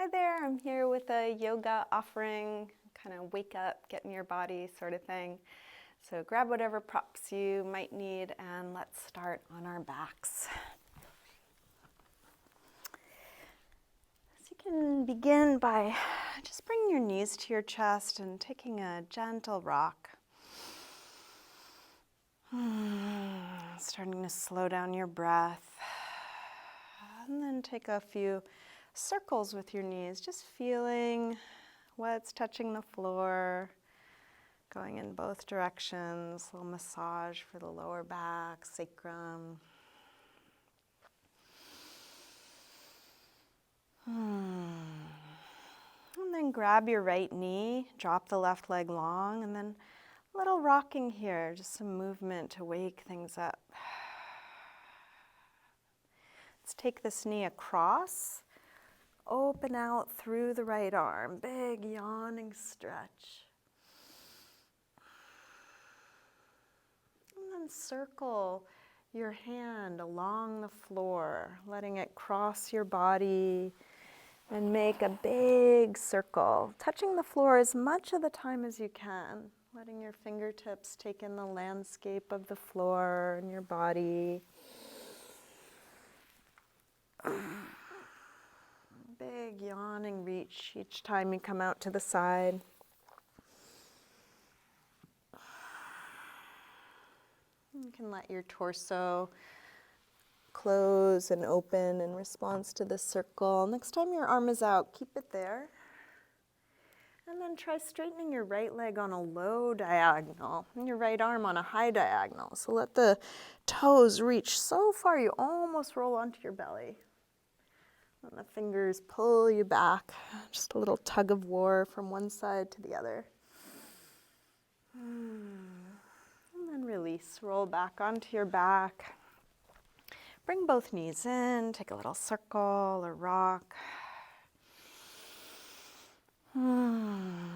Hi there, I'm here with a yoga offering, kind of wake up, get in your body sort of thing. So grab whatever props you might need and let's start on our backs. So you can begin by just bringing your knees to your chest and taking a gentle rock. Starting to slow down your breath. And then take a few circles with your knees, just feeling what's touching the floor, going in both directions, a little massage for the lower back, sacrum. And then grab your right knee, drop the left leg long, and then a little rocking here, just some movement to wake things up. Let's take this knee across, open out through the right arm, big yawning stretch. And then circle your hand along the floor, letting it cross your body and make a big circle, touching the floor as much of the time as you can, letting your fingertips take in the landscape of the floor and your body. Big yawning reach each time you come out to the side. You can let your torso close and open in response to this circle. Next time your arm is out, keep it there. And then try straightening your right leg on a low diagonal and your right arm on a high diagonal. So let the toes reach so far you almost roll onto your belly. And the fingers pull you back, just a little tug of war from one side to the other. And then release, roll back onto your back. Bring both knees in, take a little circle or rock. And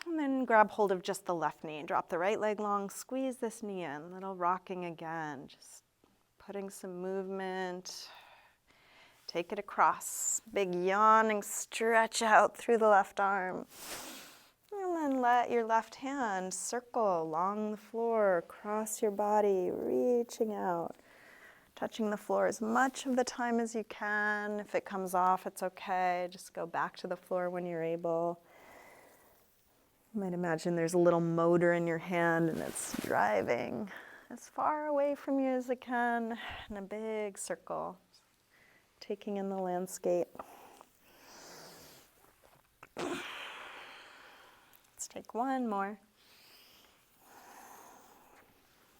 then grab hold of just the left knee. Drop the right leg long, squeeze this knee in, little rocking again, just putting some movement. Take it across, big yawning stretch out through the left arm. And then let your left hand circle along the floor, across your body, reaching out, touching the floor as much of the time as you can. If it comes off, it's okay. Just go back to the floor when you're able. You might imagine there's a little motor in your hand and it's driving as far away from you as it can in a big circle, taking in the landscape. Let's take one more.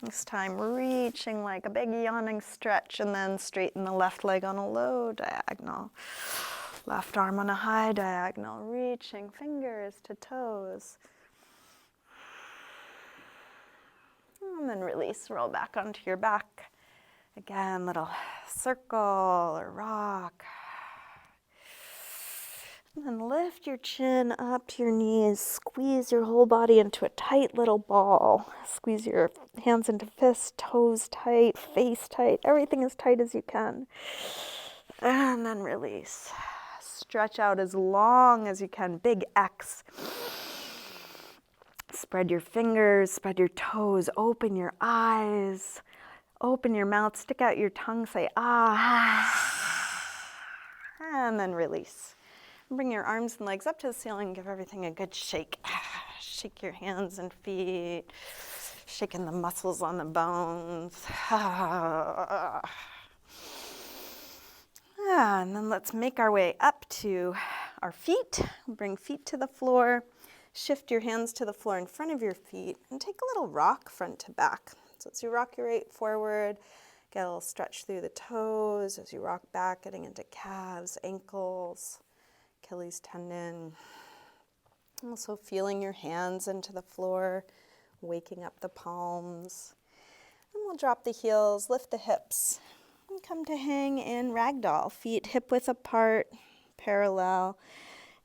This time reaching like a big yawning stretch and then straighten the left leg on a low diagonal. Left arm on a high diagonal, reaching fingers to toes. And then release, roll back onto your back. Again, little circle or rock. And then lift your chin up to your knees, squeeze your whole body into a tight little ball. Squeeze your hands into fists, toes tight, face tight, everything as tight as you can. And then release. Stretch out as long as you can, big X. Spread your fingers, spread your toes, open your eyes, open your mouth, stick out your tongue, say ah, and then release. Bring your arms and legs up to the ceiling, give everything a good shake. Shake your hands and feet, shaking the muscles on the bones. And then let's make our way up to our feet. Bring feet to the floor. Shift your hands to the floor in front of your feet and take a little rock front to back. So as you rock your right forward, get a little stretch through the toes. As you rock back, getting into calves, ankles, Achilles tendon. Also feeling your hands into the floor, waking up the palms. And we'll drop the heels, lift the hips, and come to hang in ragdoll. Feet hip width apart, parallel.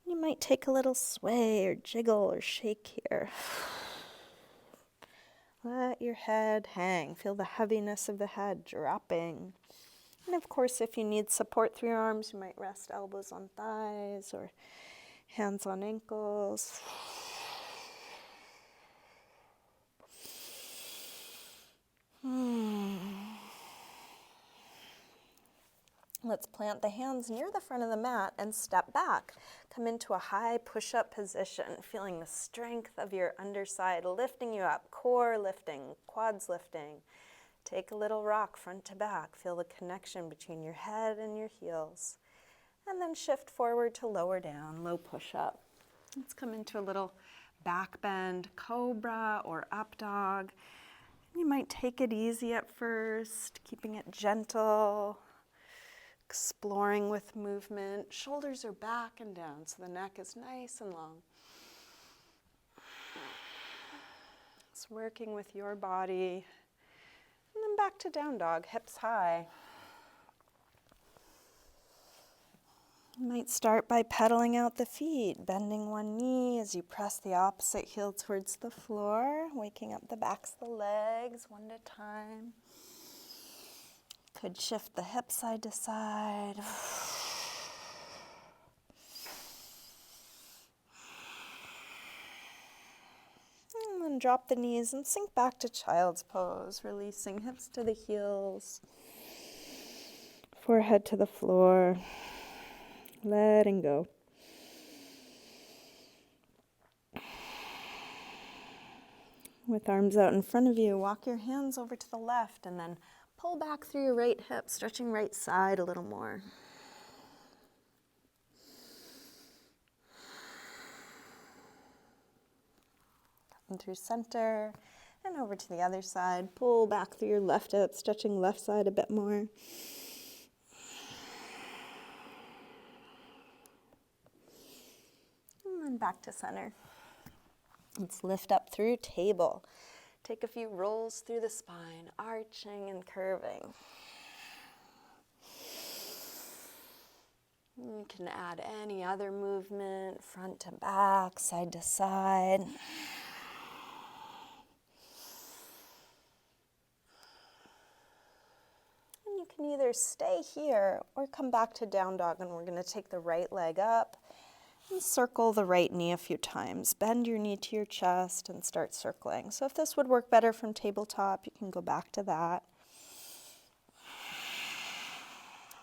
You might take a little sway or jiggle or shake here. Let your head hang. Feel the heaviness of the head dropping. And of course, if you need support through your arms, you might rest elbows on thighs or hands on ankles. Let's plant the hands near the front of the mat and step back. Come into a high push-up position, feeling the strength of your underside lifting you up, core lifting, quads lifting. Take a little rock front to back. Feel the connection between your head and your heels. And then shift forward to lower down, low push-up. Let's come into a little back bend, cobra or up dog. You might take it easy at first, keeping it gentle. Exploring with movement. Shoulders are back and down, so the neck is nice and long. It's working with your body. And then back to down dog, hips high. You might start by pedaling out the feet, bending one knee as you press the opposite heel towards the floor, waking up the backs of the legs one at a time. Could shift the hips side to side. And then drop the knees and sink back to child's pose, releasing hips to the heels, forehead to the floor, letting go. With arms out in front of you, walk your hands over to the left and then pull back through your right hip, stretching right side a little more. Come through center and over to the other side. Pull back through your left hip, stretching left side a bit more. And then back to center. Let's lift up through table. Take a few rolls through the spine, arching and curving. You can add any other movement, front to back, side to side. And you can either stay here or come back to down dog, and we're going to take the right leg up and circle the right knee a few times. Bend your knee to your chest and start circling. So if this would work better from tabletop, you can go back to that.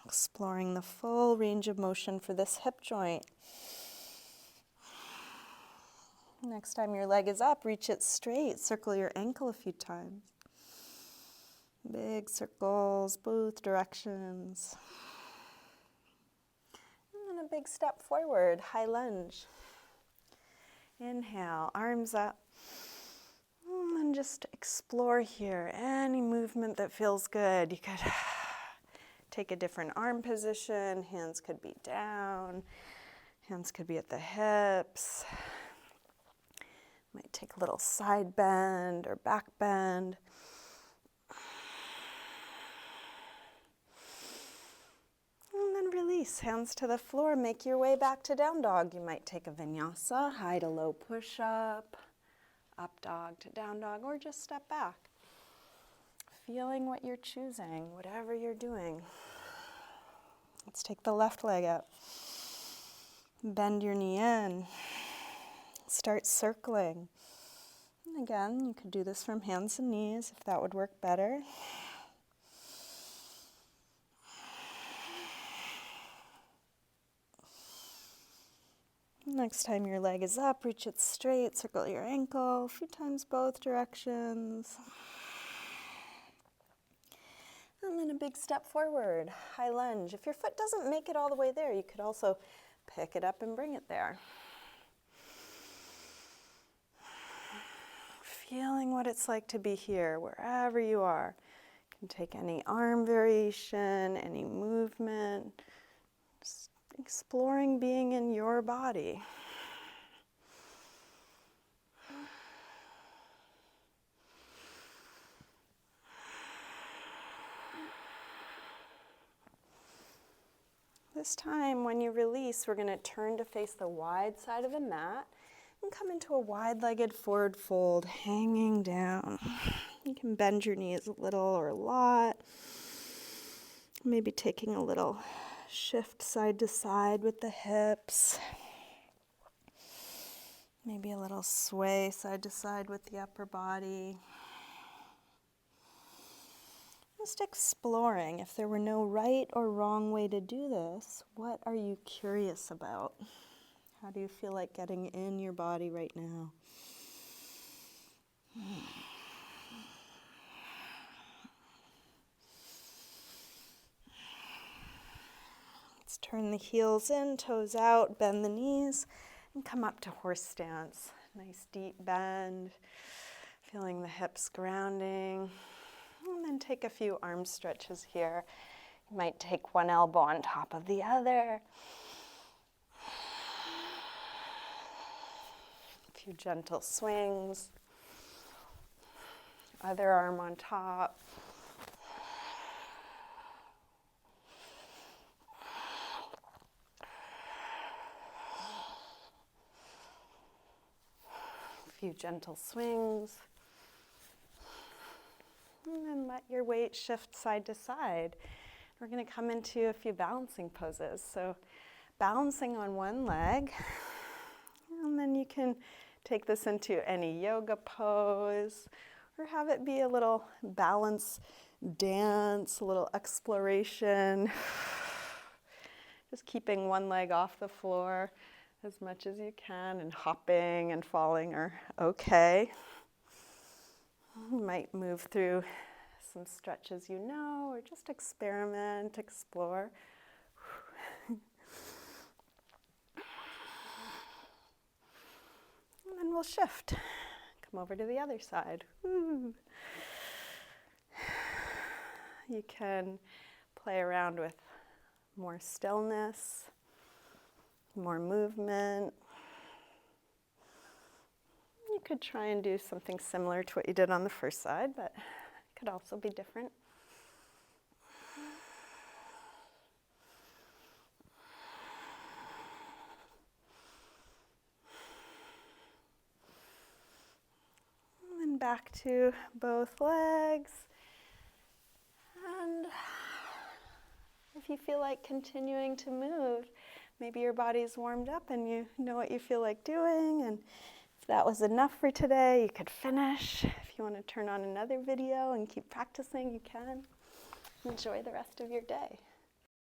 Exploring the full range of motion for this hip joint. Next time your leg is up, reach it straight. Circle your ankle a few times. Big circles, both directions. And a big step forward, high lunge. Inhale, arms up. And just explore here. Any movement that feels good. You could take a different arm position. Hands could be down. Hands could be at the hips. Might take a little side bend or back bend. And then release, hands to the floor. Make your way back to down dog. You might take a vinyasa, high to low push-up, up dog to down dog, or just step back. Feeling what you're choosing, whatever you're doing. Let's take the left leg up. Bend your knee in. Start circling. And again, you could do this from hands and knees if that would work better. Next time your leg is up, reach it straight, circle your ankle, a few times both directions. And then a big step forward, high lunge. If your foot doesn't make it all the way there, you could also pick it up and bring it there. Feeling what it's like to be here, wherever you are. You can take any arm variation, any movement. Just exploring being in your body. This time, when you release, we're going to turn to face the wide side of the mat and come into a wide-legged forward fold, hanging down. You can bend your knees a little or a lot. Maybe taking a little shift side to side with the hips. Maybe a little sway side to side with the upper body. Just exploring. If there were no right or wrong way to do this, what are you curious about? How do you feel like getting in your body right now? Let's turn the heels in, toes out, bend the knees, and come up to horse stance. Nice deep bend, feeling the hips grounding. And then take a few arm stretches here. You might take one elbow on top of the other. A few gentle swings. Other arm on top. A few gentle swings. And then let your weight shift side to side. We're going to come into a few balancing poses. So balancing on one leg, and then you can take this into any yoga pose, or have it be a little balance dance, a little exploration. Just keeping one leg off the floor as much as you can, and hopping and falling are okay. You might move through some stretches you know, or just experiment, explore. And then we'll shift. Come over to the other side. Woo. You can play around with more stillness, more movement. You could try and do something similar to what you did on the first side, but it could also be different. And then back to both legs. And if you feel like continuing to move, maybe your body's warmed up and you know what you feel like doing, and if that was enough for today, you could finish. If you want to turn on another video and keep practicing, you can. Enjoy the rest of your day.